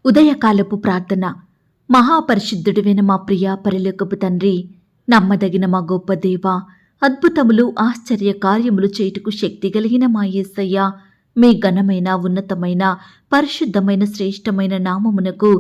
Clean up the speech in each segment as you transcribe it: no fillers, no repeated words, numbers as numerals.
ఉదయకాలపు ప్రార్థన. మహాపరిశుద్ధుడివైన మా ప్రియ పరలోకపు తండ్రి, నమ్మదగిన మా గొప్ప దేవ, అద్భుతములు ఆశ్చర్య కార్యములు చేయుటకు శక్తి కలిగిన మా యేసయ్య, మీ ఘనమైన ఉన్నతమైన పరిశుద్ధమైన శ్రేష్టమైన నామమునకు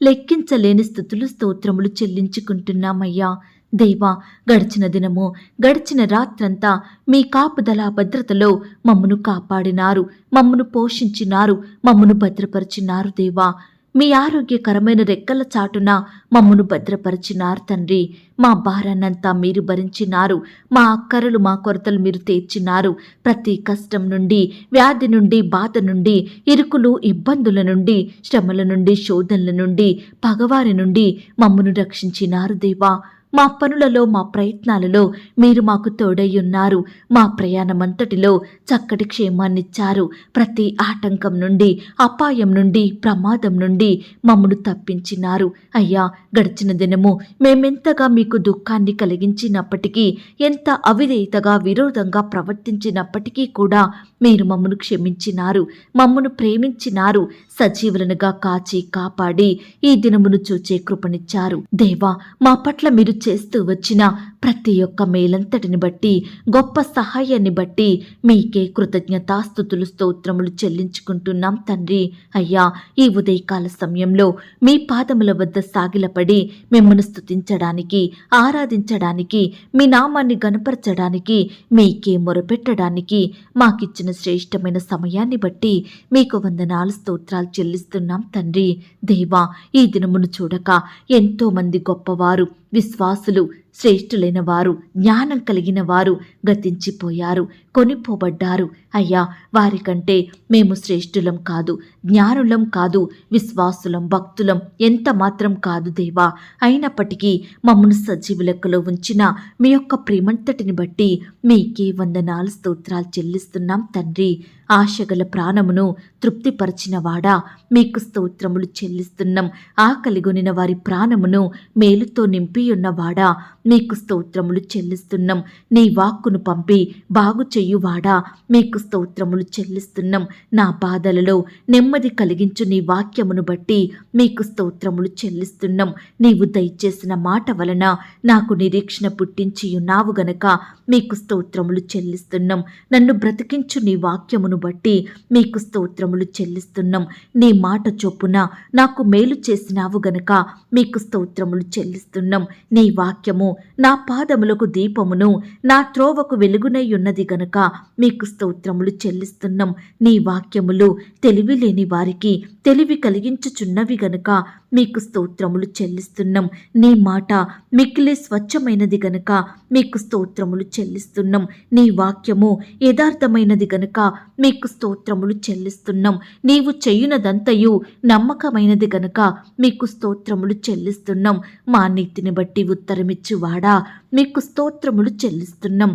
లెక్కించలేని స్తుతులు స్తోత్రములు చెల్లించుకుంటున్నామయ్యా. దేవా, గడిచిన దినము గడిచిన రాత్రంతా మీ కాపుదల భద్రతలో మమ్మను కాపాడినారు, మమ్మను పోషించినారు, మమ్మను భద్రపరిచినారు. దేవా, మీ ఆరోగ్యకరమైన రెక్కల చాటున మమ్మను భద్రపరిచినారు తండ్రి. మా భారాన్నంతా మీరు భరించినారు, మా అక్కరలు మా కొరతలు మీరు తీర్చినారు. ప్రతి కష్టం నుండి, వ్యాధి నుండి, బాధ నుండి, ఇరుకులు ఇబ్బందుల నుండి, శ్రమల నుండి, శోధనల నుండి, పగవారి నుండి మమ్మను రక్షించినారు. దేవా, మా పనులలో మా ప్రయత్నాలలో మీరు మాకు తోడయ్యున్నారు. మా ప్రయాణమంతటిలో చక్కటి క్షేమాన్నిచ్చారు. ప్రతి ఆటంకం నుండి, అపాయం నుండి, ప్రమాదం నుండి మమ్మను తప్పించినారు. అయ్యా, గడిచిన దినము మేమెంతగా మీకు దుఃఖాన్ని కలిగించినప్పటికీ, ఎంత అవిధేయతగా విరోధంగా ప్రవర్తించినప్పటికీ కూడా మీరు మమ్మను క్షమించినారు, మమ్మను ప్రేమించినారు. సజీవులనుగా కాచి కాపాడి ఈ దినమును చూచే కృపనిచ్చారు. దేవా, మా పట్ల మీరు చేస్తూ వచ్చిన ప్రతి ఒక్క మేలంతటిని బట్టి, గొప్ప సహాయాన్ని బట్టి మీకే కృతజ్ఞతాస్తుతులు స్తోత్రములు చెల్లించుకుంటున్నాం తండ్రి. అయ్యా, ఈ ఉదయకాల సమయంలో మీ పాదముల వద్ద సాగిలపడి మిమ్మల్ని స్తుతించడానికి, ఆరాధించడానికి, మీ నామాన్ని గణపరచడానికి, మీకే మొరపెట్టడానికి మాకిచ్చిన శ్రేష్టమైన సమయాన్ని బట్టి మీకు వందనాలు స్తోత్రాలు చెల్లిస్తున్నాం తండ్రి. దేవా, ఈ దినమును చూడక ఎంతో మంది గొప్పవారు, విశ్వాసులు, శ్రేష్ఠులైన వారు, జ్ఞానం కలిగిన వారు గతించిపోయారు, కొనిపోబడ్డారు. అయ్యా, వారికంటే మేము శ్రేష్ఠులం కాదు, జ్ఞానులం కాదు, విశ్వాసులం, భక్తులం ఎంత మాత్రం కాదు దేవా. అయినప్పటికీ మమ్మను సజీవ లెక్కలో ఉంచిన మీ యొక్క ప్రేమంతటిని బట్టి మీకే వందనాలు స్తోత్రాలు చెల్లిస్తున్నాం తండ్రి. ఆశగల ప్రాణమును తృప్తిపరిచిన వాడా, మీకు స్తోత్రములు చెల్లిస్తున్నాం. ఆకలిగొనిన వారి ప్రాణమును మేలుతో నింపియున్నవాడా, మీకు స్తోత్రములు చెల్లిస్తున్నాం. నీ వాక్కును పంపి బాగు చెయ్యువాడా, మీకు స్తోత్రములు చెల్లిస్తున్నాం. నా బాధలలో నెమ్మది కలిగించు నీ వాక్యమును బట్టి మీకు స్తోత్రములు చెల్లిస్తున్నాం. నీవు దయచేసిన మాట వలన నాకు నిరీక్షణ పుట్టించి ఉన్నావు గనక మీకు స్తోత్రములు చెల్లిస్తున్నాం. నన్ను బ్రతికించు నీ వాక్యమును బట్టి మీకు స్తోత్రములు చెల్లిస్తున్నాం. నీ మాట చొప్పున నాకు మేలు చేసినావు గనక మీకు స్తోత్రములు చెల్లిస్తున్నాం. నీ వాక్యము నా పాదములకు దీపమును, నా త్రోవకు వెలుగునై ఉన్నది గనక మీకు స్తోత్రములు చెల్లిస్తున్నాం. నీ వాక్యములు తెలివి లేని వారికి తెలివి కలిగించుచున్నవి గనక మీకు స్తోత్రములు చెల్లిస్తున్నాం. నీ మాట మిక్కిలి స్వచ్ఛమైనది గనక మీకు స్తోత్రములు చెల్లిస్తున్నాం. నీ వాక్యము యథార్థమైనది గనక మీకు స్తోత్రములు చెల్లిస్తున్నాం. నీవు చేయునదంతయు నమ్మకమైనది గనక మీకు స్తోత్రములు చెల్లిస్తున్నాం. మా నీతిని బట్టి ఉత్తరమిచ్చువాడా, మీకు స్తోత్రములు చెల్లిస్తున్నాం.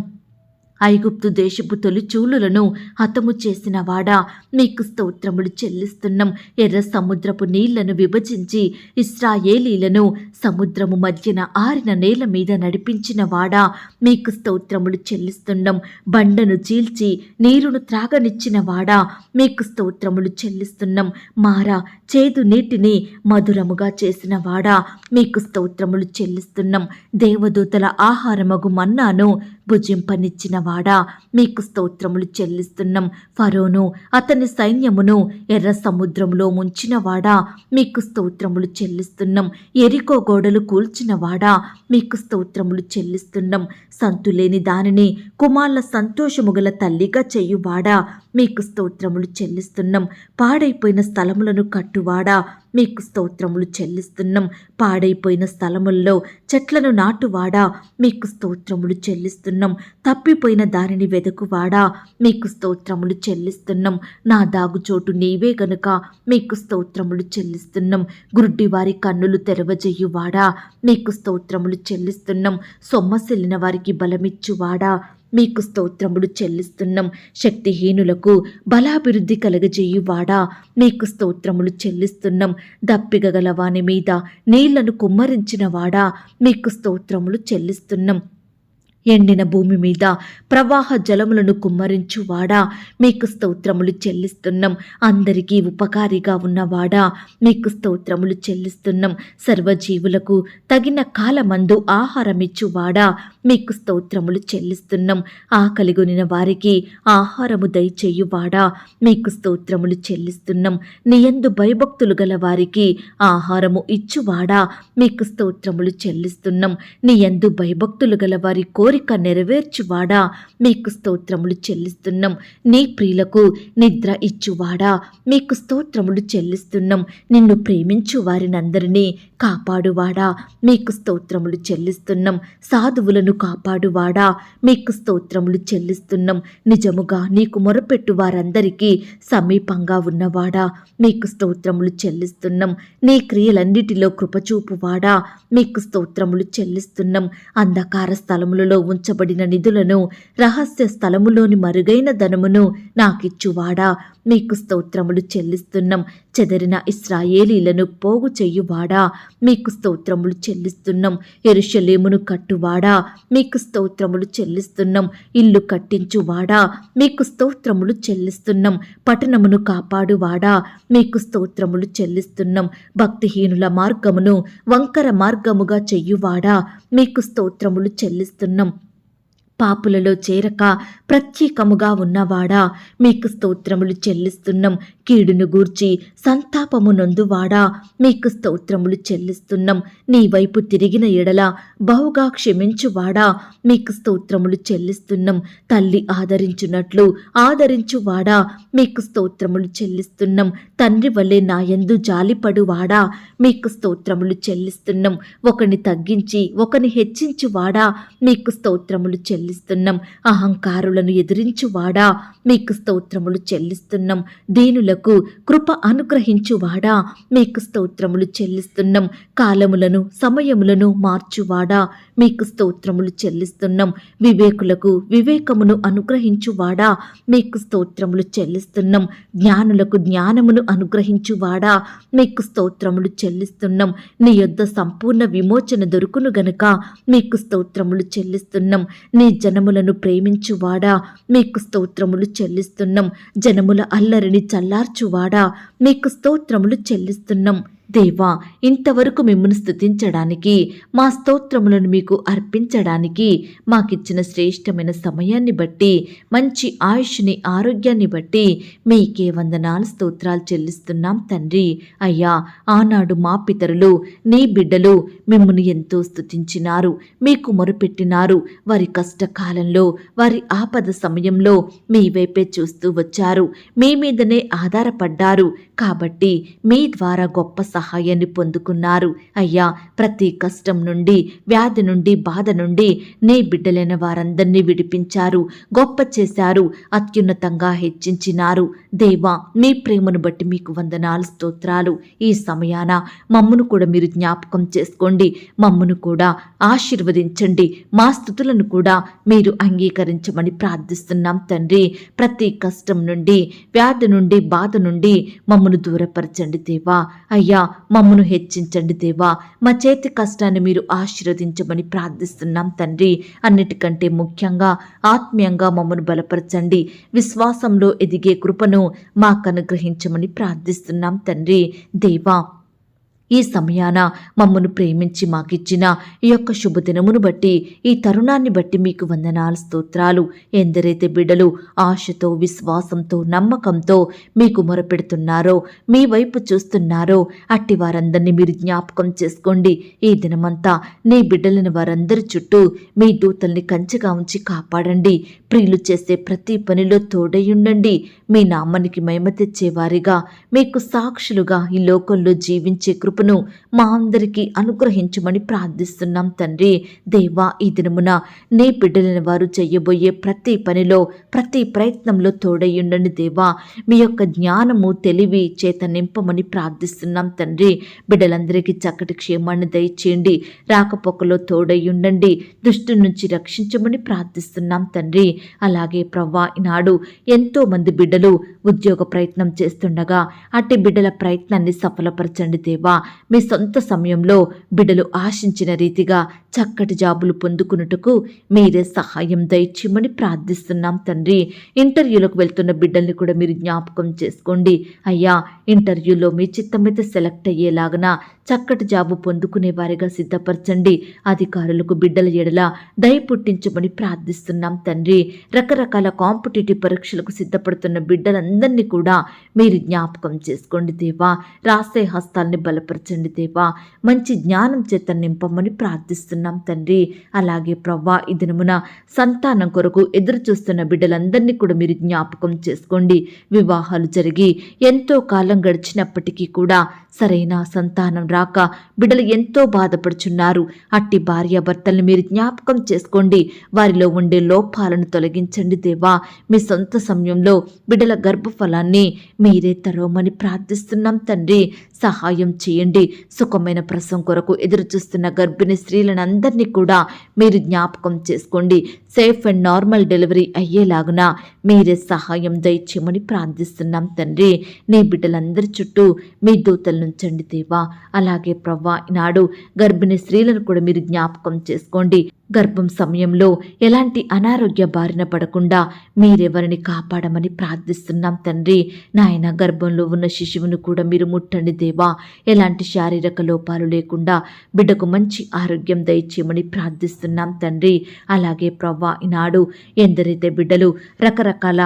ఐగుప్తు దేశపు తొలిచూలులను హతము చేసిన వాడా, మీకు స్తోత్రములు చెల్లిస్తున్నాం. ఎర్ర సముద్రపు నీళ్లను విభజించి ఇశ్రాయేలీలను సముద్రము మధ్యన ఆరిన నేల మీద నడిపించిన వాడా, మీకు స్తోత్రములు చెల్లిస్తున్నాం. బండను చీల్చి నీరును త్రాగనిచ్చిన వాడా, మీకు స్తోత్రములు చెల్లిస్తున్నాం. మారా చేదు నీటిని మధురముగా చేసిన వాడా, మీకు స్తోత్రములు చెల్లిస్తున్నాం. దేవదూతల ఆహారమగు మన్నాను భుజింపనిచ్చిన వాడా, మీకు స్తోత్రములు చెల్లిస్తున్నాం. ఫరోను అతని సైన్యమును ఎర్ర సముద్రంలో ముంచిన వాడా, మీకు స్తోత్రములు చెల్లిస్తున్నాం. ఎరికో గోడలు కూల్చిన వాడా, మీకు స్తోత్రములు చెల్లిస్తున్నాం. సంతులేని దానిని కుమార్ల సంతోషము గల తల్లిగా చెయ్యువాడా, మీకు స్తోత్రములు చెల్లిస్తున్నాం. పాడైపోయిన స్థలములను కట్టువాడా, మీకు స్తోత్రములు చెల్లిస్తున్నాం. పాడైపోయిన స్థలముల్లో చెట్లను నాటువాడా, మీకు స్తోత్రములు చెల్లిస్తున్నాం. తప్పిపోయిన దానిని వెదకువాడా, మీకు స్తోత్రములు చెల్లిస్తున్నాం. నా దాగుచోటు నీవే గనుక మీకు స్తోత్రములు చెల్లిస్తున్నాం. గుడ్డి వారి కన్నులు తెరవజేయువాడా, మీకు స్తోత్రములు చెల్లిస్తున్నాం. సొమ్మసిల్లిన వారికి బలమిచ్చువాడా, మీకు స్తోత్రములు చెల్లిస్తున్నాం. శక్తిహీనులకు బలాభివృద్ధి కలగజేయువాడా, మీకు స్తోత్రములు చెల్లిస్తున్నాం. దప్పిక గల వాని మీద నీళ్లను కుమ్మరించిన వాడా, మీకు స్తోత్రములు చెల్లిస్తున్నాం. ఎండిన భూమి మీద ప్రవాహ జలములను కుమ్మరించువాడా, మీకు స్తోత్రములు చెల్లిస్తున్నాం. అందరికీ ఉపకారిగా ఉన్నవాడా, మీకు స్తోత్రములు చెల్లిస్తున్నాం. సర్వజీవులకు తగిన కాలమందు ఆహారమిచ్చువాడా, మీకు స్తోత్రములు చెల్లిస్తున్నాం. ఆకలిగొనిన వారికి ఆహారము దయచేయువాడా, మీకు స్తోత్రములు చెల్లిస్తున్నాం. నీయందు భయభక్తులు గల వారికి ఆహారము ఇచ్చువాడా, మీకు స్తోత్రములు చెల్లిస్తున్నాం. నీయందు భయభక్తులు గల వారి కోరిక నెరవేర్చువాడా, మీకు స్తోత్రములు చెల్లిస్తున్నాం. నీ ప్రియులకు నిద్ర ఇచ్చువాడా, మీకు స్తోత్రములు చెల్లిస్తున్నాం. నిన్ను ప్రేమించు వారినందరినీ కాపాడువాడా, మీకు స్తోత్రములు చెల్లిస్తున్నాం. సాధువులను కాపాడువాడా, మీకు స్తోత్రములు చెల్లిస్తున్నాం. నిజముగా నీకు మొరపెట్టు వారందరికీ సమీపంగా ఉన్నవాడా, మీకు స్తోత్రములు చెల్లిస్తున్నాం. నీ క్రియలన్నిటిలో కృపచూపువాడా, మీకు స్తోత్రములు చెల్లిస్తున్నాం. అంధకార స్థలములలో ఉంచబడిన నిధులను, రహస్య స్థలములోని మరుగైన ధనమును నాకిచ్చువాడా, మీకు స్తోత్రములు చెల్లిస్తున్నాం. చెదరిన ఇశ్రాయేలీలను పోగు చెయ్యువాడా, మీకు స్తోత్రములు చెల్లిస్తున్నాం. యెరూషలేమును కట్టువాడా, మీకు స్తోత్రములు చెల్లిస్తున్నాం. ఇల్లు కట్టించువాడా, మీకు స్తోత్రములు చెల్లిస్తున్నాం. పట్టణమును కాపాడువాడా, మీకు స్తోత్రములు చెల్లిస్తున్నాం. భక్తిహీనుల మార్గమును వంకర మార్గముగా చెయ్యువాడా, మీకు స్తోత్రములు చెల్లిస్తున్నాం. పాపులలో చేరక ప్రత్యేకముగా ఉన్నవాడా, మీకు స్తోత్రములు చెల్లిస్తున్నాం. కీడును గూర్చి సంతాపము నొందువాడా, మీకు స్తోత్రములు చెల్లిస్తున్నాం. నీ వైపు తిరిగిన ఎడల బహుగా క్షమించువాడా, మీకు స్తోత్రములు చెల్లిస్తున్నాం. తల్లి ఆదరించున్నట్లు ఆదరించువాడా, మీకు స్తోత్రములు చెల్లిస్తున్నాం. తండ్రి వలె నాయందు జాలిపడువాడా, మీకు స్తోత్రములు చెల్లిస్తున్నాం. ఒకని తగ్గించి ఒకని హెచ్చించువాడా, మీకు స్తోత్రములు చెల్లిస్తున్నాం. అహంకారులను ఎదిరించువాడా, మీకు స్తోత్రములు చెల్లిస్తున్నాం. దీనులకు కృప అనుగ్రహించువాడా, మీకు స్తోత్రములు చెల్లిస్తున్నాం. కాలములను సమయములను మార్చువాడా, మీకు స్తోత్రములు చెల్లిస్తున్నాం. వివేకులకు వివేకమును అనుగ్రహించువాడా, మీకు స్తోత్రములు చెల్లిస్తున్నాం. జ్ఞానులకు జ్ఞానమును అనుగ్రహించువాడా, మీకు స్తోత్రములు చెల్లిస్తున్నాం. నీ యొద్ద సంపూర్ణ విమోచన దొరుకును గనుక మీకు స్తోత్రములు చెల్లిస్తున్నాం. నీ జనములను ప్రేమించువాడా, మీకు స్తోత్రములు చెల్లిస్తున్నాం. జనముల అల్లరిని చల్లార్చువాడా, మీకు స్తోత్రములు చెల్లిస్తున్నాం. దేవా, ఇంతవరకు మిమ్మల్ని స్తుతించడానికి, మా స్తోత్రములను మీకు అర్పించడానికి మాకిచ్చిన శ్రేష్టమైన సమయాన్ని బట్టి, మంచి ఆయుష్ని ఆరోగ్యాన్ని బట్టి మీకే వందనాలు స్తోత్రాలు చెల్లిస్తున్నాం తండ్రి. అయ్యా, ఆనాడు మా పితరులు నీ బిడ్డలు మిమ్మల్ని ఎంతో స్తుతించినారు, మీకు మొరపెట్టినారు. వారి కష్టకాలంలో, వారి ఆపద సమయంలో మీ వైపే చూస్తూ వచ్చారు, మీ మీదనే ఆధారపడ్డారు. కాబట్టి మీ ద్వారా గొప్ప సహాయాన్ని పొందుకున్నారు. అయ్యా, ప్రతి కష్టం నుండి, వ్యాధి నుండి, బాధ నుండి నీ బిడ్డలైన వారందరినీ విడిపించారు, గొప్ప చేశారు, అత్యున్నతంగా హెచ్చించినారు. దేవా, మీ ప్రేమను బట్టి మీకు వందనాలు స్తోత్రాలు. ఈ సమయాన మమ్మను కూడా మీరు జ్ఞాపకం చేసుకోండి, మమ్మను కూడా ఆశీర్వదించండి, మా స్తుతులను కూడా మీరు అంగీకరించమని ప్రార్థిస్తున్నాం తండ్రి. ప్రతి కష్టం నుండి, వ్యాధి నుండి, బాధ నుండి మమ్మను దూరపరచండి దేవా. అయ్యా, మమ్మను హెచ్చించండి దేవా. మా చేతి కష్టాన్ని మీరు ఆశీర్వదించమని ప్రార్థిస్తున్నాం తండ్రి. అన్నిటికంటే ముఖ్యంగా ఆత్మీయంగా మమ్మను బలపరచండి. విశ్వాసంలో ఎదిగే కృపను మాకు అనుగ్రహించమని ప్రార్థిస్తున్నాం తండ్రి. దేవా, ఈ సమయాన మమ్మను ప్రేమించి మాకిచ్చిన ఈ యొక్క శుభదినమును బట్టి, ఈ తరుణాన్ని బట్టి మీకు వందనాలు స్తోత్రాలు. ఎందరైతే బిడ్డలు ఆశతో, విశ్వాసంతో, నమ్మకంతో మీకు మొరపెడుతున్నారో, మీ వైపు చూస్తున్నారో, అట్టి వారందరినీ మీరు జ్ఞాపకం చేసుకోండి. ఈ దినమంతా నీ బిడ్డలని వారందరి చుట్టూ మీ దూతల్ని కంచెగా ఉంచి కాపాడండి. ప్రియులు చేసే ప్రతి పనిలో తోడయుండండి. మీ నామానికి మహిమ తెచ్చేవారిగా, మీకు సాక్షులుగా ఈ లోకంలో జీవించే కృపను మా అందరికీ అనుగ్రహించమని ప్రార్థిస్తున్నాం తండ్రి. దేవా, ఈ దినమున నీ బిడ్డలైన వారు చెయ్యబోయే ప్రతి పనిలో, ప్రతి ప్రయత్నంలో తోడయ్యుండండి దేవా. మీ యొక్క జ్ఞానము, తెలివి చేత నింపమని ప్రార్థిస్తున్నాం తండ్రి. బిడ్డలందరికీ చక్కటి క్షేమాన్ని దయచేయండి. రాకపోకలో తోడయ్యుండండి. దుష్టు నుంచి రక్షించమని ప్రార్థిస్తున్నాం తండ్రి. అలాగే ప్రవ్వా, ఈనాడు ఎంతో మంది బిడ్డలు ఉద్యోగ ప్రయత్నం చేస్తుండగా అట్టి బిడ్డల ప్రయత్నాన్ని సఫలపరచండి దేవా. మీ సొంత సమయంలో బిడ్డలు ఆశించిన రీతిగా చక్కటి జాబులు పొందుకున్నట్టుకు మీరే సహాయం దయచేయమని ప్రార్థిస్తున్నాం తండ్రి. ఇంటర్వ్యూలకు వెళ్తున్న బిడ్డల్ని కూడా మీరు జ్ఞాపకం చేసుకోండి అయ్యా. ఇంటర్వ్యూలో మీ చిత్తమైతే సెలెక్ట్ అయ్యేలాగన చక్కటి జాబు పొందుకునే వారిగా సిద్ధపరచండి. అధికారులకు బిడ్డల ఎడల దయ పుట్టించమని ప్రార్థిస్తున్నాం తండ్రి. రకరకాల కాంపిటేటివ్ పరీక్షలకు సిద్ధపడుతున్న బిడ్డలందరినీ కూడా మీరు జ్ఞాపకం చేసుకోండి దేవా. రాసే హస్తాల్ని బలపరచండి దేవా. మంచి జ్ఞానం చేత నింపమని ప్రార్థిస్తున్నాం తండ్రి. అలాగే ప్రవ్వా, ఈ దినమున సంతానం కొరకు ఎదురు చూస్తున్న బిడ్డలందరినీ కూడా మీరు జ్ఞాపకం చేసుకోండి. వివాహాలు జరిగి ఎంతో కాలం గడిచినప్పటికీ కూడా సరైన సంతానం రాక బిడ్డలు ఎంతో బాధపడుచున్నారు. అట్టి భార్యాభర్తల్ని మీరు జ్ఞాపకం చేసుకోండి. వారిలో ఉండే లోపాలను తొలగించండి దేవా. మీ సొంత సమయంలో బిడ్డల గర్భఫలాన్ని మీరే తరవమని ప్రార్థిస్తున్నాం తండ్రి. సహాయం చేయండి. సుఖమైన ప్రసవం కొరకు ఎదురు చూస్తున్న గర్భిణీ స్త్రీలను అందరినీ కూడా మీరు జ్ఞాపకం చేసుకోండి. సేఫ్ అండ్ నార్మల్ డెలివరీ అయ్యేలాగున మీరే సహాయం దయచేయమని ప్రార్థిస్తున్నాం తండ్రి. నీ బిడ్డలందరి చుట్టూ మీ దూతలు నుంచండి దేవా. అలాగే ప్రవ్వా, ఈనాడు గర్భిణీ స్త్రీలను కూడా మీరు జ్ఞాపకం చేసుకోండి. గర్భం సమయంలో ఎలాంటి అనారోగ్య బారిన పడకుండా మీరెవరిని కాపాడమని ప్రార్థిస్తున్నాం తండ్రి. నాయన, గర్భంలో ఉన్న శిశువును కూడా మీరు ముట్టండి దేవా. ఎలాంటి శారీరక లోపాలు లేకుండా బిడ్డకు మంచి ఆరోగ్యం దయచేయమని ప్రార్థిస్తున్నాం తండ్రి. అలాగే ప్రవ్వా, ఈనాడు ఎందరైతే బిడ్డలు రకరకాల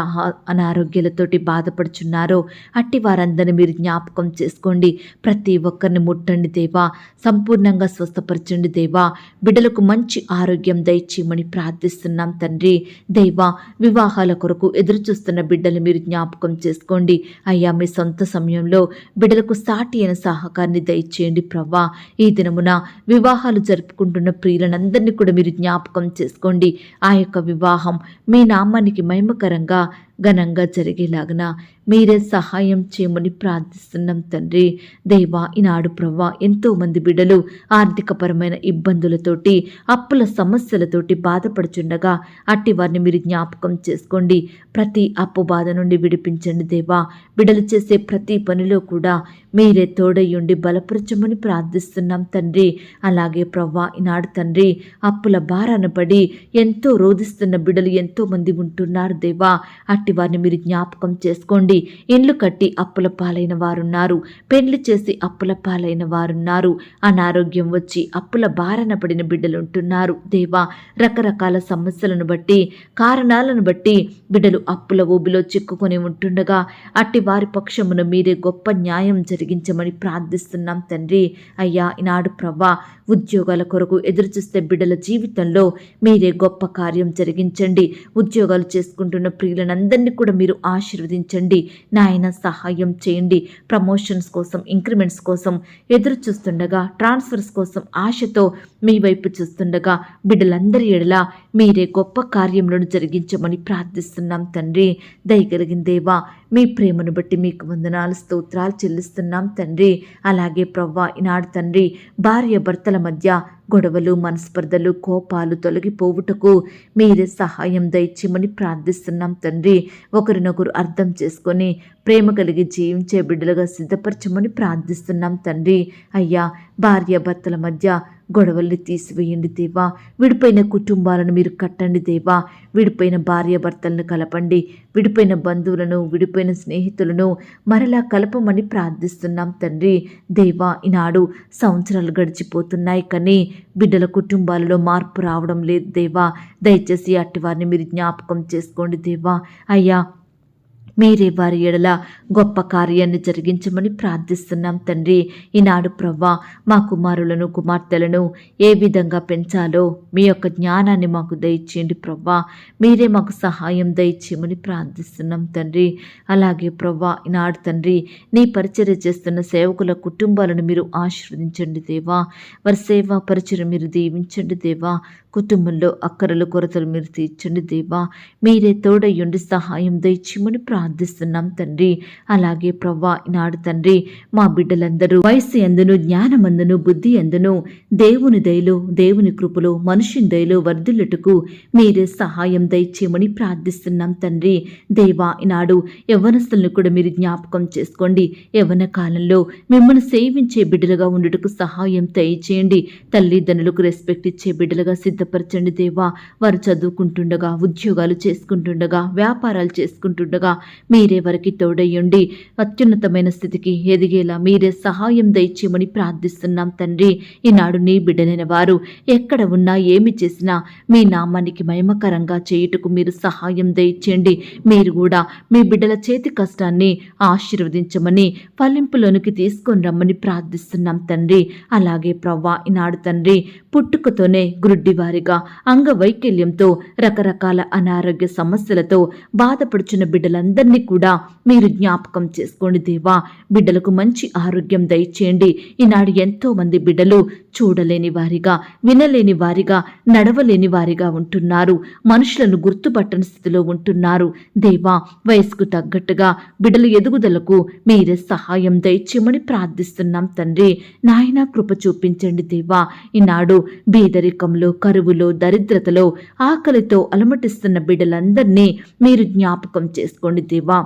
అనారోగ్యాలతోటి బాధపడుచున్నారో అట్టి వారందరినీ మీరు జ్ఞాపకం చేసుకోండి. ప్రతి ఒక్కరిని ముట్టండి దేవా. సంపూర్ణంగా స్వస్థపరచండి దేవా. బిడ్డలకు మంచి ఆరోగ్యం దయచేయమని ప్రార్థిస్తున్నాం తండ్రి. దేవా, వివాహాల కొరకు ఎదురు చూస్తున్న బిడ్డలు మీరు జ్ఞాపకం చేసుకోండి. అయ్యా, మీ సొంత సమయంలో బిడ్డలకు సాటి అయిన సహకారాన్ని దయచేయండి ప్రవ్వా. ఈ దినమున వివాహాలు జరుపుకుంటున్న ప్రియులందరినీ కూడా మీరు జ్ఞాపకం చేసుకోండి. ఆ యొక్క వివాహం మీ నామానికి మహిమకరంగా ఘనంగా జరిగేలాగన మీరే సహాయం చేయమని ప్రార్థిస్తున్నాం తండ్రి. దేవా, ఈనాడు ప్రవ్వా, ఎంతోమంది బిడ్డలు ఆర్థికపరమైన ఇబ్బందులతోటి అప్పుల సమస్యలతోటి బాధపడుచుండగా అట్టి వారిని మీరు జ్ఞాపకం చేసుకోండి. ప్రతి అప్పు బాధ నుండి విడిపించండి దేవా. బిడ్డలు చేసే ప్రతి పనిలో కూడా మీరే తోడయ్యుండి బలపరచమని ప్రార్థిస్తున్నాం తండ్రి. అలాగే ప్రవ్వా, ఈనాడు తండ్రి, అప్పుల భారాన పడి ఎంతో రోధిస్తున్న బిడ్డలు ఎంతో మంది ఉంటున్నారు దేవా. అట్టి వారిని మీరు జ్ఞాపకం చేసుకోండి. ఇండ్లు కట్టి అప్పుల పాలైన వారున్నారు. పెండ్లి చేసి అప్పుల పాలైన వారున్నారు. అనారోగ్యం వచ్చి అప్పుల బారన పడిన బిడ్డలు ఉంటున్నారు దేవా. రకరకాల సమస్యలను బట్టి, కారణాలను బట్టి బిడ్డలు అప్పుల ఊబిలో చిక్కుకొని ఉంటుండగా అట్టి వారి పక్షమున మీరే గొప్ప న్యాయం జరిగించమని ప్రార్థిస్తున్నాం తండ్రి. అయ్యా, ఈనాడు ప్రవ్వా, ఉద్యోగాల కొరకు ఎదురుచూస్తే బిడ్డల జీవితంలో మీరే గొప్ప కార్యం జరిగించండి. ఉద్యోగాలు చేసుకుంటున్న ప్రియులందరినీ కూడా మీరు ఆశీర్వదించండి. నాయన, సహాయం చేయండి. ప్రమోషన్స్ కోసం, ఇంక్రిమెంట్స్ కోసం ఎదురు చూస్తుండగా, ట్రాన్స్ఫర్స్ కోసం ఆశతో మీ వైపు చూస్తుండగా బిడ్డలందరి ఎడల మీరే గొప్ప కార్యములను జరిగించమని ప్రార్థిస్తున్నాం తండ్రి. దయగలిగిన దేవా, మీ ప్రేమను బట్టి మీకు వందనాలు, స్తోత్రాలు చెల్లిస్తున్నాం తండ్రి. అలాగే ప్రవ్వా, ఈనాడు తండ్రి, భార్య భర్తల మధ్య గొడవలు, మనస్పర్ధలు, కోపాలు తొలగిపోవుటకు మీరే సహాయం దయచేయమని ప్రార్థిస్తున్నాం తండ్రి. ఒకరినొకరు అర్థం చేసుకొని ప్రేమ కలిగి జీవించే బిడ్డలుగా సిద్ధపరచమని ప్రార్థిస్తున్నాం తండ్రి. అయ్యా, భార్య భర్తల మధ్య గొడవల్ని తీసివేయండి దేవా. విడిపోయిన కుటుంబాలను మీరు కట్టండి దేవా. విడిపోయిన భార్య భర్తలను కలపండి. విడిపోయిన బంధువులను, విడిపోయిన స్నేహితులను మరలా కలపమని ప్రార్థిస్తున్నాం తండ్రి. దేవా, ఈనాడు సంవత్సరాలు గడిచిపోతున్నాయి కానీ బిడ్డల కుటుంబాలలో మార్పు రావడం లేదు దేవా. దయచేసి అట్టి వారిని మీరు జ్ఞాపకం చేసుకోండి దేవా. అయ్యా, మీరే వారి ఎడల గొప్ప కార్యాన్ని జరిగించమని ప్రార్థిస్తున్నాం తండ్రి. ఈనాడు ప్రవ్వా, మా కుమారులను, కుమార్తెలను ఏ విధంగా పెంచాలో మీ యొక్క జ్ఞానాన్ని మాకు దయచేయండి ప్రవ్వా. మీరే మాకు సహాయం దయచేయమని ప్రార్థిస్తున్నాం తండ్రి. అలాగే ప్రవ్వా, ఈనాడు తండ్రి, నీ పరిచర్య చేస్తున్న సేవకుల కుటుంబాలను మీరు ఆశీర్వదించండి దేవా. వారి సేవా పరిచర్య మీరు దీవించండి దేవా. కుటుంబంలో అక్కరలు, కొరతలు మీరు తీర్చండి దేవా. మీరే తోడయ్యుండి సహాయం దయచేయమని ప్రార్థిస్తున్నాం ప్రార్థిస్తున్నాం తండ్రి. అలాగే ప్రవ్వా ఈనాడు తండ్రి మా బిడ్డలందరూ వయస్సు ఎందును, జ్ఞానమందును, బుద్ధి ఎందును దేవుని దయలో, దేవుని కృపలో, మనుషుని దయలో వర్ధిల్లుటకు మీరే సహాయం దయచేయమని ప్రార్థిస్తున్నాం తండ్రి. దేవా ఈనాడు యవ్వనస్తులను కూడా మీరు జ్ఞాపకం చేసుకోండి. యవ్వన కాలంలో మిమ్మల్ని సేవించే బిడ్డలుగా ఉండుటకు సహాయం దయచేయండి. తల్లిదండ్రులకు రెస్పెక్ట్ ఇచ్చే బిడ్డలుగా సిద్ధపరచండి దేవా. వారు చదువుకుంటుండగా, ఉద్యోగాలు చేసుకుంటుండగా, వ్యాపారాలు చేసుకుంటుండగా మీరే వారికి తోడయ్యండి. అత్యున్నతమైన స్థితికి ఎదిగేలా మీరే సహాయం దయచేయమని ప్రార్థిస్తున్నాం తండ్రి. ఈనాడు నీ బిడ్డలైన వారు ఎక్కడ ఉన్నా, ఏమి చేసినా మీ నామానికి మహిమకరంగా చేయుటకు మీరు సహాయం దయచేయండి. మీరు కూడా మీ బిడ్డల చేతి కష్టాన్ని ఆశీర్వదించమని, ఫలింపులోనికి తీసుకొని రమ్మని ప్రార్థిస్తున్నాం తండ్రి. అలాగే ప్రవ్వా ఈనాడు తండ్రి పుట్టుకతోనే గ్రుడ్డివారిగా, అంగవైకల్యంతో, రకరకాల అనారోగ్య సమస్యలతో బాధపడుచున్న బిడ్డలందరినీ కూడా మీరు జ్ఞాపకం చేసుకోండి దేవా. బిడ్డలకు మంచి ఆరోగ్యం దయచేయండి. ఈనాడు ఎంతో మంది బిడ్డలు చూడలేని వారిగా, వినలేని వారిగా, నడవలేని వారిగా ఉంటున్నారు. మనుషులను గుర్తుపట్టని స్థితిలో ఉంటున్నారు దేవా. వయసుకు తగ్గట్టుగా బిడ్డల ఎదుగుదలకు మీరే సహాయం దయచేయమని ప్రార్థిస్తున్నాం తండ్రి. నాయనా కృప చూపించండి దేవా. ఈనాడు బీదరికంలో, కరువులో, దరిద్రతలో, ఆకలితో అలమటిస్తున్న బిడ్డలందరినీ మీరు జ్ఞాపకం చేసుకోండి దేవా.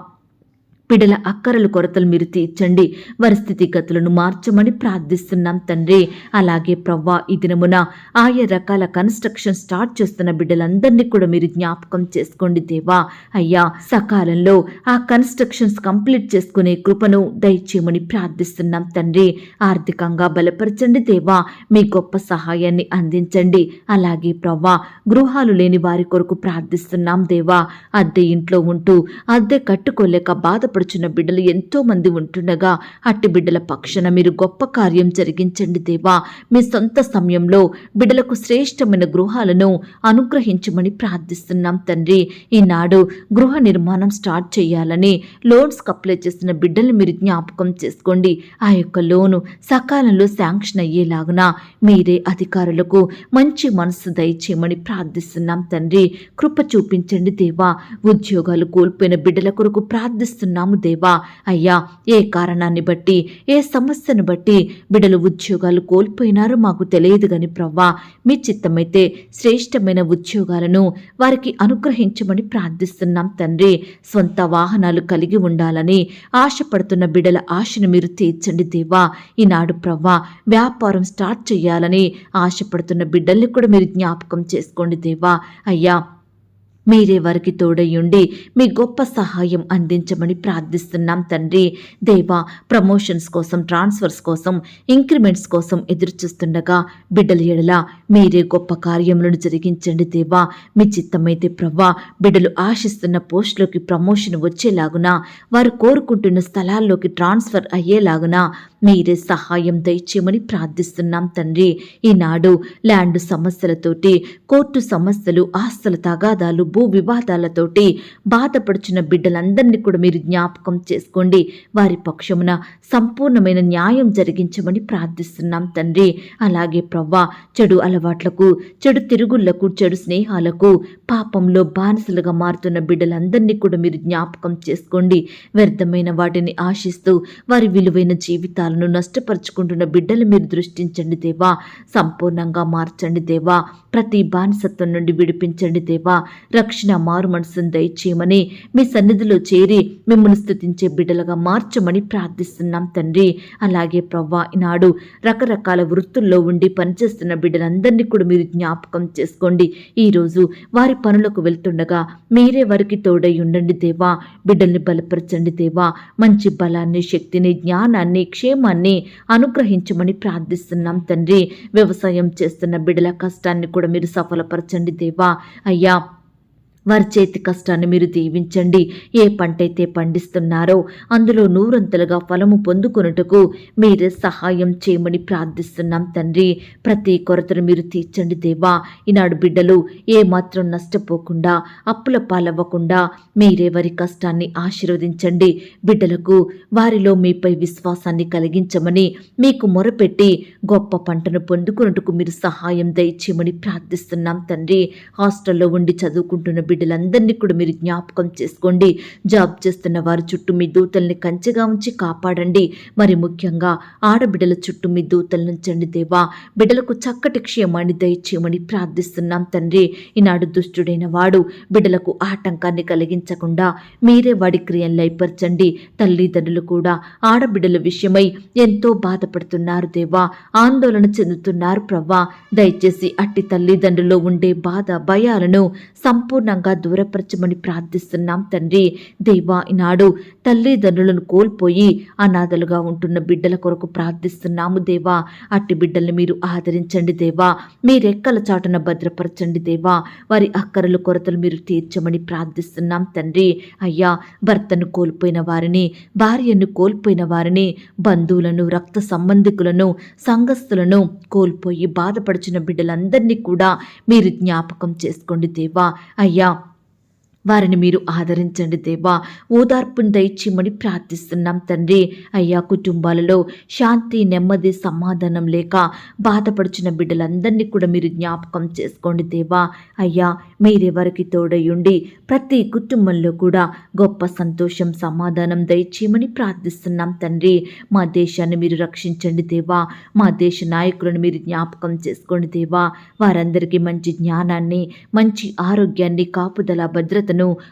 బిడ్డల అక్కరల కొరతలు మీరు తీర్చండి. వారి స్థితిగతులను మార్చమని ప్రార్థిస్తున్నాం తండ్రి. అలాగే ప్రవ్వా ఈ దినమున ఆయా రకాల కన్స్ట్రక్షన్ స్టార్ట్ చేస్తున్న బిడ్డలందరినీ కూడా మీరు జ్ఞాపకం చేసుకోండి దేవా. అయ్యా సకాలంలో ఆ కన్స్ట్రక్షన్స్ కంప్లీట్ చేసుకునే కృపను దయచేయమని ప్రార్థిస్తున్నాం తండ్రి. ఆర్థికంగా బలపరచండి దేవా. మీ గొప్ప సహాయాన్ని అందించండి. అలాగే ప్రవ్వా గృహాలు లేని వారి కొరకు ప్రార్థిస్తున్నాం దేవా. అద్దె ఇంట్లో ఉంటూ అద్దె కట్టుకోలేక బాధపడుచున్న బిడ్డలు ఎంతో మంది ఉంటుండగా అట్టి బిడ్డల పక్షాన మీరు గొప్ప కార్యం జరిగించండి దేవా. మీ సొంత సమయంలో బిడ్డలకు శ్రేష్టమైన గృహాలను అనుగ్రహించమని ప్రార్థిస్తున్నాం తండ్రి. ఈనాడు గృహ నిర్మాణం స్టార్ట్ చేయాలని లోన్స్కి అప్లై చేసిన బిడ్డలు మీరు జ్ఞాపకం చేసుకోండి. ఆ యొక్క లోను సకాలంలో శాంక్షన్ అయ్యేలాగున మీరే అధికారులకు మంచి మనసు దయచేయమని ప్రార్థిస్తున్నాం తండ్రి. కృప చూపించండి దేవా. ఉద్యోగాలు కోల్పోయిన బిడ్డల కొరకు ప్రార్థిస్తున్నాము దేవా. అయ్యా ఏ కారణాన్ని బట్టి, ఏ సమస్యను బట్టి బిడ్డలు ఉద్యోగాలు కోల్పోయినారో మాకు తెలియదు గాని ప్రవ్వా మీ చిత్తమైతే శ్రేష్టమైన ఉద్యోగాలను వారికి అనుగ్రహించమని ప్రార్థిస్తున్నాం తండ్రి. స్వంత వాహనాలు కలిగి ఉండాలని ఆశపడుతున్న బిడ్డల ఆశను మీరు తీర్చండి దేవా. ఈనాడు ప్రవ్వా వ్యాపారం స్టార్ట్ చేయాలని ఆశపడుతున్న బిడ్డల్ని కూడా మీరు జ్ఞాపకం చేసుకోండి దేవా. అయ్యా మీరే వారికి తోడయ్యుండి మీ గొప్ప సహాయం అందించమని ప్రార్థిస్తున్నాం తండ్రి. దేవా ప్రమోషన్స్ కోసం, ట్రాన్స్ఫర్స్ కోసం, ఇంక్రిమెంట్స్ కోసం ఎదురుచూస్తుండగా బిడ్డల ఎడల మీరే గొప్ప కార్యములను జరిగించండి దేవా. మీ చిత్తమైతే ప్రవ్వా బిడ్డలు ఆశిస్తున్న పోస్టులోకి ప్రమోషన్ వచ్చేలాగున, వారు కోరుకుంటున్న స్థలాల్లోకి ట్రాన్స్ఫర్ అయ్యేలాగున మీరే సహాయం దయచేయమని ప్రార్థిస్తున్నాం తండ్రి. ఈనాడు ల్యాండ్ సమస్యలతోటి, కోర్టు సమస్యలు, ఆస్తుల తగాదాలు, భూ వివాదాలతోటి బాధపడుచున్న బిడ్డలందరినీ కూడా మీరు జ్ఞాపకం చేసుకోండి. వారి పక్షమున సంపూర్ణమైన న్యాయం జరిగించమని ప్రార్థిస్తున్నాం తండ్రి. అలాగే ప్రవ్వా చెడు అలవాట్లకు, చెడు తిరుగుళ్లకు, చెడు స్నేహాలకు, పాపంలో బానిసలుగా మారుతున్న బిడ్డలందరినీ కూడా మీరు జ్ఞాపకం చేసుకోండి. వ్యర్థమైన వాటిని ఆశిస్తూ వారి విలువైన జీవితాలను నష్టపరుచుకుంటున్న బిడ్డలు మీరు దృష్టించండి దేవా. సంపూర్ణంగా మార్చండి దేవా. ప్రతి బానిసత్వం నుండి విడిపించండి దేవా. రక్షణ, మారు మనసును దయచేయమని మీ సన్నిధిలో చేరి మిమ్మల్ని స్తుతించే బిడ్డలుగా మార్చమని ప్రార్థిస్తున్నాం తండ్రి. అలాగే ప్రవ్వా ఈనాడు రకరకాల వృత్తుల్లో ఉండి పనిచేస్తున్న బిడ్డలందరినీ కూడా మీరు జ్ఞాపకం చేసుకోండి. ఈరోజు వారి పనులకు వెళ్తుండగా మీరే వారికి తోడై ఉండండి దేవా. బిడ్డల్ని బలపరచండి దేవా. మంచి బలాన్ని, శక్తిని, జ్ఞానాన్ని, క్షేమాన్ని అనుగ్రహించమని ప్రార్థిస్తున్నాం తండ్రి. వ్యవసాయం చేస్తున్న బిడ్డల కష్టాన్ని కూడా మీరు సఫలపరచండి దేవా. అయ్యా వారి చేతి కష్టాన్ని మీరు దీవించండి. ఏ పంట అయితే పండిస్తున్నారో అందులో నూరంతలుగా ఫలము పొందుకొనుటకు మీరే సహాయం చేయమని ప్రార్థిస్తున్నాం తండ్రి. ప్రతి కొరతను మీరు తీర్చండి దేవా. ఈనాడు బిడ్డలు ఏమాత్రం నష్టపోకుండా, అప్పుల పాలవ్వకుండా మీరే వారి కష్టాన్ని ఆశీర్వదించండి. బిడ్డలకు వారిలో మీపై విశ్వాసాన్ని కలిగించమని మీకు మొరపెట్టి గొప్ప పంటను పొందుకొనుటకు మీరు సహాయం దయచేయమని ప్రార్థిస్తున్నాం తండ్రి. హాస్టల్లో ఉండి చదువుకుంటున్న బిడ్డలందరినీ కూడా మీరు జ్ఞాపకం చేసుకోండి. జాబ్ చేస్తున్న వారి చుట్టూ మీ దూతల్ని కంచెగా ఉంచి కాపాడండి. మరి ముఖ్యంగా ఆడబిడ్డల చుట్టూ మీ దూతలను ఉంచండి దేవా. బిడ్డలకు చక్కటి క్షేమాన్ని దయచేయమని ప్రార్థిస్తున్నాం తండ్రి. ఈనాడు దుష్టుడైన వాడు బిడ్డలకు ఆటంకాన్ని కలిగించకుండా మీరే వాడి క్రియలు లయపరచండి. తల్లిదండ్రులు కూడా ఆడబిడ్డల విషయమై ఎంతో బాధపడుతున్నారు దేవా, ఆందోళన చెందుతున్నారు ప్రవ్వా. దయచేసి అట్టి తల్లిదండ్రుల్లో ఉండే బాధ భయాలను సంపూర్ణంగా దూరపరచమని ప్రార్థిస్తున్నాం తండ్రి. దేవా, ఈనాడు తల్లిదండ్రులను కోల్పోయి అనాథలుగా ఉంటున్న బిడ్డల కొరకు ప్రార్థిస్తున్నాము దేవా. అట్టి బిడ్డల్ని మీరు ఆదరించండి దేవా. మీ రెక్కల చాటున భద్రపరచండి దేవా. వారి అక్కరలు కొరతలు మీరు తీర్చమని ప్రార్థిస్తున్నాం తండ్రి. అయ్యా, భర్తను కోల్పోయిన వారిని, భార్యను కోల్పోయిన వారిని, బంధువులను, రక్త సంబంధికులను, సంఘస్థులను కోల్పోయి బాధపడుచున్న బిడ్డలందరినీ కూడా మీరు జ్ఞాపకం చేసుకోండి దేవా. అయ్యా, వారిని మీరు ఆదరించండి దేవా. ఓదార్పును దయచేయమని ప్రార్థిస్తున్నాం తండ్రి. అయ్యా, కుటుంబాలలో శాంతి, నెమ్మది, సమాధానం లేక బాధపడుచున్న బిడ్డలందరినీ కూడా మీరు జ్ఞాపకం చేసుకోండి దేవా. అయ్యా, మీరెవరికి తోడయుండి ప్రతి కుటుంబంలో కూడా గొప్ప సంతోషం, సమాధానం దయచేయమని ప్రార్థిస్తున్నాం తండ్రి. మా దేశాన్ని మీరు రక్షించండి దేవా. మా దేశ నాయకులను మీరు జ్ఞాపకం చేసుకోండి దేవా. వారందరికీ మంచి జ్ఞానాన్ని, మంచి ఆరోగ్యాన్ని, కాపుదల, భద్రత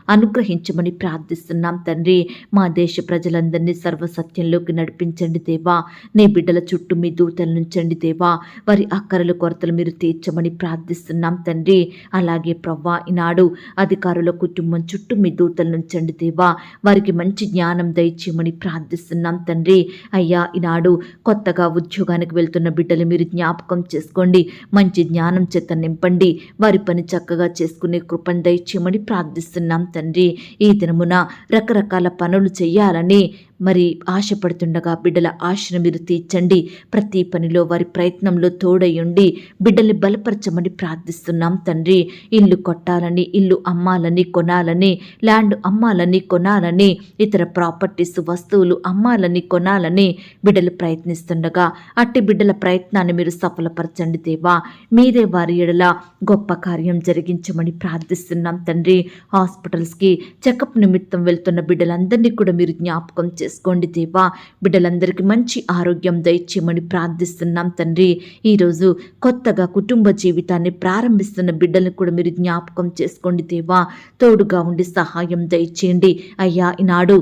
అనుగ్రహించమని ప్రార్థిస్తున్నాం తండ్రి. మా దేశ ప్రజలందరినీ సర్వసత్యంలోకి నడిపించండి దేవా. నీ బిడ్డల చుట్టూ మీ దూతలు నుంచండి దేవా. వారి అక్కరల కొరతలు మీరు తీర్చమని ప్రార్థిస్తున్నాం తండ్రి. అలాగే ప్రవ్వా, ఈనాడు అధికారుల కుటుంబం చుట్టూ మీ దూతలు నుంచండి దేవా. వారికి మంచి జ్ఞానం దయచేయమని ప్రార్థిస్తున్నాం తండ్రి. అయ్యా, ఈనాడు కొత్తగా ఉద్యోగానికి వెళ్తున్న బిడ్డలు మీరు జ్ఞాపకం చేసుకోండి. మంచి జ్ఞానం చేత నింపండి. వారి పని చక్కగా చేసుకునే కృపను దయచేయమని ప్రార్థిస్తున్నాం తండ్రి. ఈ దినమున రకరకాల పనులు చేయాలని మరి ఆశపడుతుండగా బిడ్డల ఆశను మీరు తీర్చండి. ప్రతి పనిలో వారి ప్రయత్నంలో తోడయుండి బిడ్డల్ని బలపరచమని ప్రార్థిస్తున్నాం తండ్రి. ఇల్లు కొట్టాలని, ఇల్లు అమ్మాలని, కొనాలని, ల్యాండ్ అమ్మాలని, కొనాలని, ఇతర ప్రాపర్టీస్, వస్తువులు అమ్మాలని, కొనాలని బిడ్డలు ప్రయత్నిస్తుండగా అట్టి బిడ్డల ప్రయత్నాన్ని మీరు సఫలపరచండి దేవా. మీరే వారి ఎడల గొప్ప కార్యం జరిగించమని ప్రార్థిస్తున్నాం తండ్రి. హాస్పిటల్స్కి చెకప్ నిమిత్తం వెళ్తున్న బిడ్డలందరినీ కూడా మీరు జ్ఞాపకం చేసుకోండి దేవా. బిడ్డలందరికీ మంచి ఆరోగ్యం దయచేయమని ప్రార్థిస్తున్నాం తండ్రి. ఈరోజు కొత్తగా కుటుంబ జీవితాన్ని ప్రారంభిస్తున్న బిడ్డలను కూడా మీరు జ్ఞాపకం చేసుకోండి దేవా. తోడుగా ఉండి సహాయం దయచేయండి. అయ్యా, ఈనాడు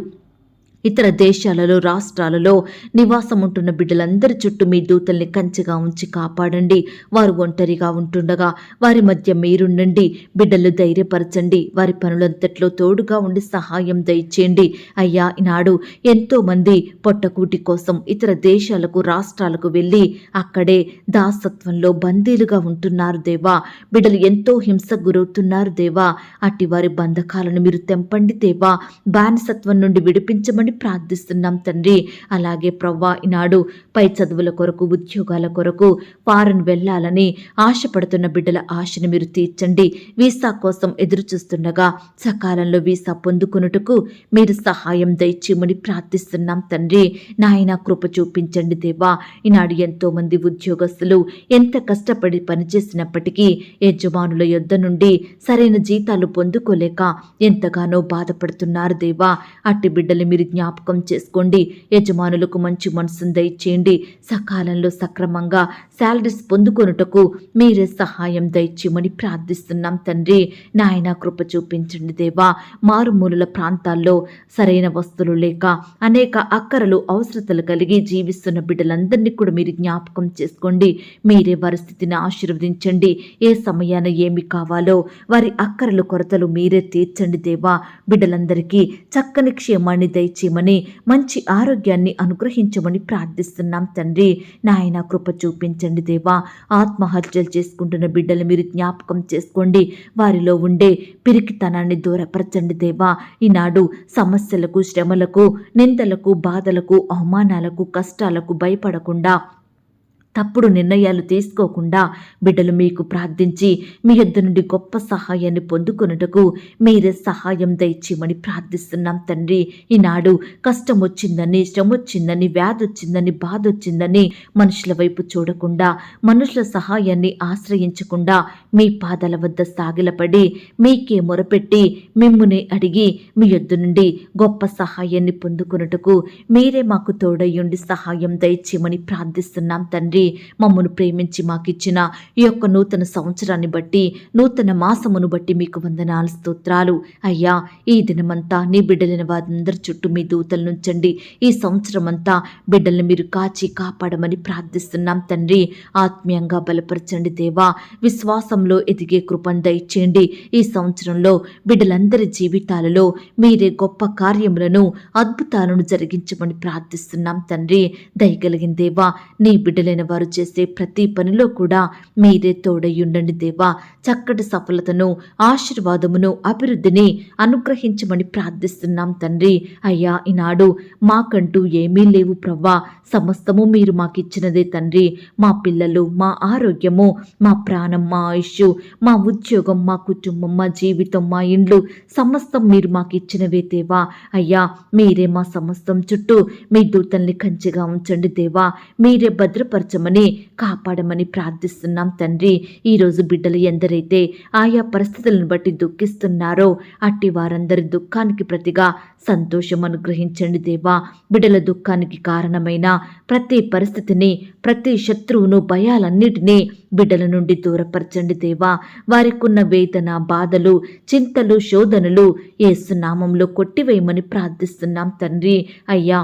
ఇతర దేశాలలో, రాష్ట్రాలలో నివాసం ఉంటున్న బిడ్డలందరి చుట్టూ మీ దూతల్ని కంచెగా ఉంచి కాపాడండి. వారు ఒంటరిగా ఉంటుండగా వారి మధ్య మీరుండండి. బిడ్డలు ధైర్యపరచండి. వారి పనులంతట్లో తోడుగా ఉండి సహాయం దయచేయండి. అయ్యా, ఈనాడు ఎంతోమంది పొట్టకూటి కోసం ఇతర దేశాలకు, రాష్ట్రాలకు వెళ్ళి అక్కడే దాసత్వంలో బందీలుగా ఉంటున్నారు దేవా. బిడ్డలు ఎంతో హింసకు గురవుతున్నారు దేవా. అట్టి వారి బంధకాలను మీరు తెంపండి దేవా. బానిసత్వం నుండి విడిపించమని ప్రార్థిస్తున్నాం తండ్రి. అలాగే ప్రవ్వా, ఈనాడు పై చదువుల కొరకు, ఉద్యోగాల కొరకు ఫారెన్ వెళ్ళాలని ఆశపడుతున్న బిడ్డల ఆశను మీరు తీర్చండి. వీసా కోసం ఎదురు చూస్తుండగా సకాలంలో వీసా పొందుకొనుటకు మీరు సహాయం దయచేయమని ప్రార్థిస్తున్నాం తండ్రి. నాయన, కృప చూపించండి దేవా. ఈనాడు ఎంతో మంది ఉద్యోగస్తులు ఎంత కష్టపడి పనిచేసినప్పటికీ యజమానుల యొద్ద నుండి సరైన జీతాలు పొందుకోలేక ఎంతగానో బాధపడుతున్నారు దేవా. అట్టి బిడ్డలు మీరు జ్ఞాపకం చేసుకోండి. యజమానులకు మంచి మనసును దయచేయండి. సకాలంలో సక్రమంగా శాలరీస్ పొందుకొనుటకు మీరే సహాయం దయచేయమని ప్రార్థిస్తున్నాం తండ్రి. నాయన, కృప చూపించండి దేవా. మారుమూలల ప్రాంతాల్లో సరైన వస్తువులు లేక అనేక అక్కరలు, అవసరతలు కలిగి జీవిస్తున్న బిడ్డలందరినీ కూడా మీరు జ్ఞాపకం చేసుకోండి. మీరే వారి స్థితిని ఆశీర్వదించండి. ఏ సమయాన ఏమి కావాలో వారి అక్కరలు, కొరతలు మీరే తీర్చండి దేవా. బిడ్డలందరికీ చక్కని క్షేమాన్ని దయచేయమని, మంచి ఆరోగ్యాన్ని అనుగ్రహించమని ప్రార్థిస్తున్నాం తండ్రి. నాయన, కృప చూపించండి దేవా. ఆత్మహత్యలు చేసుకుంటున్న బిడ్డలు మీరు జ్ఞాపకం చేసుకోండి. వారిలో ఉండే పిరికితనాన్ని దూరపరచండి దేవా. ఈనాడు సమస్యలకు, శ్రమలకు, నిందలకు, బాధలకు, అవమానాలకు, కష్టాలకు భయపడకుండా తప్పుడు నిర్ణయాలు తీసుకోకుండా బిడ్డలు మీకు ప్రార్థించి మీ యొద్ద నుండి గొప్ప సహాయాన్ని పొందుకొనుటకు మీరే సహాయం దయచేయమని ప్రార్థిస్తున్నాం తండ్రి. ఈనాడు కష్టం వచ్చిందని, శ్రమ వచ్చిందని, వ్యాధి వచ్చిందని, బాధ వచ్చిందని మనుషుల వైపు చూడకుండా, మనుషుల సహాయాన్ని ఆశ్రయించకుండా మీ పాదాల వద్ద సాగిలపడి మీకే మొరపెట్టి మిమ్ముని అడిగి మీ యొద్ద నుండి గొప్ప సహాయాన్ని పొందుకొనుటకు మీరే మాకు తోడయ్యుండి సహాయం దయచేయమని ప్రార్థిస్తున్నాం తండ్రి. మమ్మను ప్రేమించి మాకిచ్చిన ఈ యొక్క నూతన సంవత్సరాన్ని బట్టి, నూతన మాసమును బట్టి మీకు వందనాలు, స్తోత్రాలు అయ్యా. ఈ దినమంతా నీ బిడ్డలైన వారందరి చుట్టూ మీ దూతలు నుంచండి. ఈ సంవత్సరం అంతా బిడ్డల్ని మీరు కాచి కాపాడమని ప్రార్థిస్తున్నాం తండ్రి. ఆత్మీయంగా బలపరచండి దేవా, విశ్వాసంలో ఎదిగే కృపను దయచేయండి. ఈ సంవత్సరంలో బిడ్డలందరి జీవితాలలో మీరే గొప్ప కార్యములను, అద్భుతాలను జరిగించమని ప్రార్థిస్తున్నాం తండ్రి. దయగలిగిన దేవా, నీ బిడ్డలైన వారు చేసే ప్రతి పనిలో కూడా మీరే తోడయ్యుండండి దేవా. చక్కటి సఫలతను, ఆశీర్వాదమును, అభివృద్ధిని అనుగ్రహించమని ప్రార్థిస్తున్నాం తండ్రి. అయ్యా, ఈనాడు మాకంటూ ఏమీ లేవు ప్రవ్వా, సమస్తము మీరు మాకిచ్చినదే తండ్రి. మా పిల్లలు, మా ఆరోగ్యము, మా ప్రాణం, మా ఆయుష్, మా ఉద్యోగం, మా కుటుంబం, మా జీవితం, మా ఇండ్లు సమస్తం మీరు మాకిచ్చినవే దేవా. అయ్యా, మీరే మా సమస్తం చుట్టూ మీ దూతల్ని కంచెగా ఉంచండి దేవా. మీరే భద్రపరచమని, కాపాడమని ప్రార్థిస్తున్నాం తండ్రి. ఈరోజు బిడ్డలు ఎందరైతే ఆయా పరిస్థితులను బట్టి దుఃఖిస్తున్నారో అట్టి వారందరి దుఃఖానికి ప్రతిగా సంతోషం అనుగ్రహించండి దేవా. బిడ్డల దుఃఖానికి కారణమైన ప్రతి పరిస్థితిని, ప్రతి శత్రువును, భయాలన్నిటినీ బిడ్డల నుండి దూరపరచండి దేవా. వారికున్న వేదన, బాధలు, చింతలు, శోధనలు యేసు నామంలో కొట్టివేయమని ప్రార్థిస్తున్నాం తండ్రి. అయ్యా,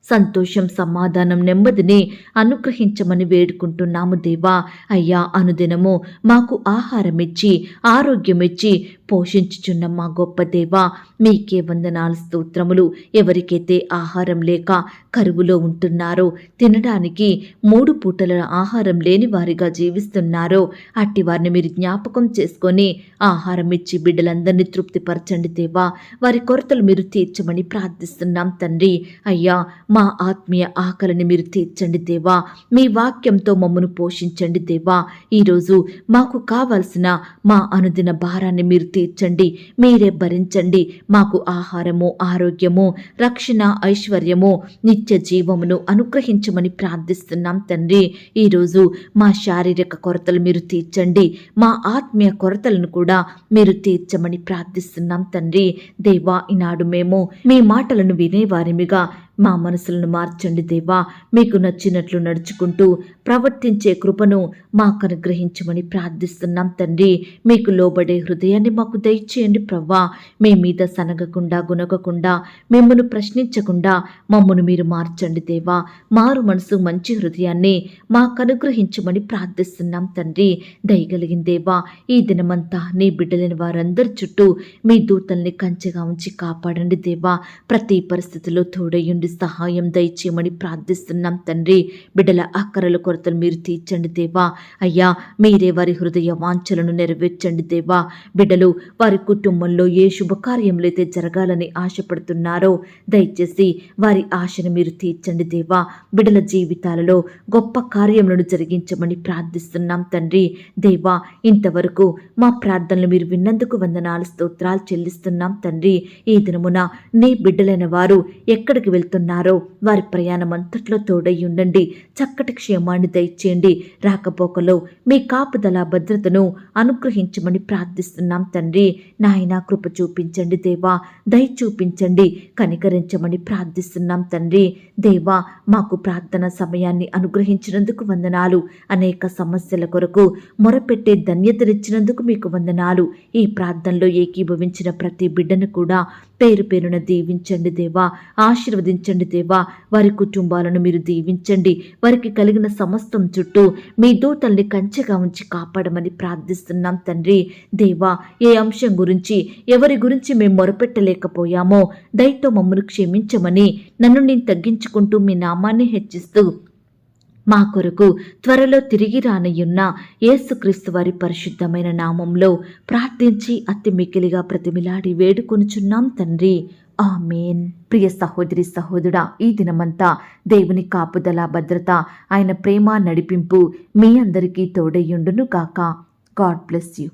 సంతోషం, సమాధానం, నెమ్మదిని అనుగ్రహించమని వేడుకుంటున్నాము దేవా. అయ్యా, అనుదినము మాకు ఆహారం ఇచ్చి, ఆరోగ్యం ఇచ్చి పోషించుచున్న మా గొప్ప దేవా, మీకే వందనాలు, స్తోత్రములు. ఎవరికైతే ఆహారం లేక కరువులో ఉంటున్నారో, తినడానికి 3 పూటల ఆహారం లేని వారిగా జీవిస్తున్నారో అట్టి వారిని మీరు జ్ఞాపకం చేసుకొని ఆహారం ఇచ్చి బిడ్డలందరినీ తృప్తిపరచండి దేవా. వారి కొరతలు మీరు తీర్చమని ప్రార్థిస్తున్నాం తండ్రి. అయ్యా, మా ఆత్మీయ ఆకలిని మీరు తీర్చండి దేవా. మీ వాక్యంతో మమ్మను పోషించండి దేవా. ఈరోజు మాకు కావలసిన మా అనుదిన భారాన్ని మీరు తీర్చండి, మీరే భరించండి. మాకు ఆహారము, ఆరోగ్యము, రక్షణ, ఐశ్వర్యము, నిత్య జీవమును అనుగ్రహించమని ప్రార్థిస్తున్నాం తండ్రి. ఈరోజు మా శారీరక కొరతలు మీరు తీర్చండి, మా ఆత్మీయ కొరతలను కూడా మీరు తీర్చమని ప్రార్థిస్తున్నాం తండ్రి. దేవా, ఈనాడు మేము మీ మాటలను వినేవారిమిగా మా మనసులను మార్చండి దేవా. మీకు నచ్చినట్లు నడుచుకుంటూ ప్రవర్తించే కృపను మాకు అనుగ్రహించమని ప్రార్థిస్తున్నాం తండ్రి. మీకు లోబడే హృదయాన్ని మాకు దయచేయండి ప్రవ్వా. మీ మీద సనగకుండా, గునగకుండా, మిమ్మను ప్రశ్నించకుండా మమ్మను మీరు మార్చండి దేవా. మారు మనసు, మంచి హృదయాన్ని మాకు అనుగ్రహించమని ప్రార్థిస్తున్నాం తండ్రి. దయగలిగిన దేవా, ఈ దినమంతా నీ బిడ్డలైన వారందరి చుట్టూ మీ దూతల్ని కంచెగా ఉంచి కాపాడండి దేవా. ప్రతి పరిస్థితిలో తోడయ్యండి, సహాయం దయచేయమని ప్రార్థిస్తున్నాం తండ్రి. బిడ్డల అక్కరల కొరతలు మీరు తీర్చండి దేవా. అయ్యా, మీరే వారి హృదయ వాంఛలను నెరవేర్చండి దేవా. బిడ్డలు వారి కుటుంబంలో ఏ శుభకార్యములు అయితే జరగాలని ఆశపడుతున్నారో దయచేసి వారి ఆశను మీరు తీర్చండి దేవా. బిడ్డల జీవితాలలో గొప్ప కార్యములను జరిగించమని ప్రార్థిస్తున్నాం తండ్రి. దేవా, ఇంతవరకు మా ప్రార్థనలు మీరు విన్నందుకు వందనాలు, స్తోత్రాలు చెల్లిస్తున్నాం తండ్రి. ఈ దినమున నీ బిడ్డలైన వారు ఎక్కడికి వెళ్తున్నారో వారి ప్రయాణం అంతట్లో తోడై ఉండండి. చక్కటి క్షేమాన్ని దయచేయండి. రాకపోకలో మీ కాపుదల, భద్రతను అనుగ్రహించమని ప్రార్థిస్తున్నాం తండ్రి. నాయనా, కృప చూపించండి దేవా. దయ చూపించండి, కనికరించమని ప్రార్థిస్తున్నాం తండ్రి. దేవా, మాకు ప్రార్థన సమయాన్ని అనుగ్రహించినందుకు వందనాలు. అనేక సమస్యల కొరకు మొరపెట్టే ధన్యతనిచ్చినందుకు మీకు వందనాలు. ఈ ప్రార్థనలో ఏకీభవించిన ప్రతి బిడ్డను కూడా పేరు పేరున దీవించండి దేవా. ఆశీర్వదించండి దేవా. వారి కుటుంబాలను మీరు దీవించండి. వారికి కలిగిన సమస్తం చుట్టూ మీ దూతల్ని కంచెగా ఉంచి కాపాడమని ప్రార్థిస్తున్నాం తండ్రి. దేవా, ఏ అంశం గురించి, ఎవరి గురించి మేము మొరపెట్టలేకపోయామో దయతో మమ్మల్ని క్షమించమని నన్ను నేను తగ్గించుకుంటూ మీ నామాన్ని హెచ్చిస్తూ మా కొరకు త్వరలో తిరిగి రానయ్యున్న యేసుక్రీస్తు వారి పరిశుద్ధమైన నామంలో ప్రార్థించి అతి మిక్కిలిగా ప్రతిమిలాడి వేడుకొనుచున్నాం తండ్రి. ఆమేన్. ప్రియ సహోదరి సహోదరుడా, ఈ దినమంతా దేవుని కాపుదల భద్రత, ఆయన ప్రేమ నడిపింపు మీ అందరికీ తోడయ్యుండును గాక. God bless you.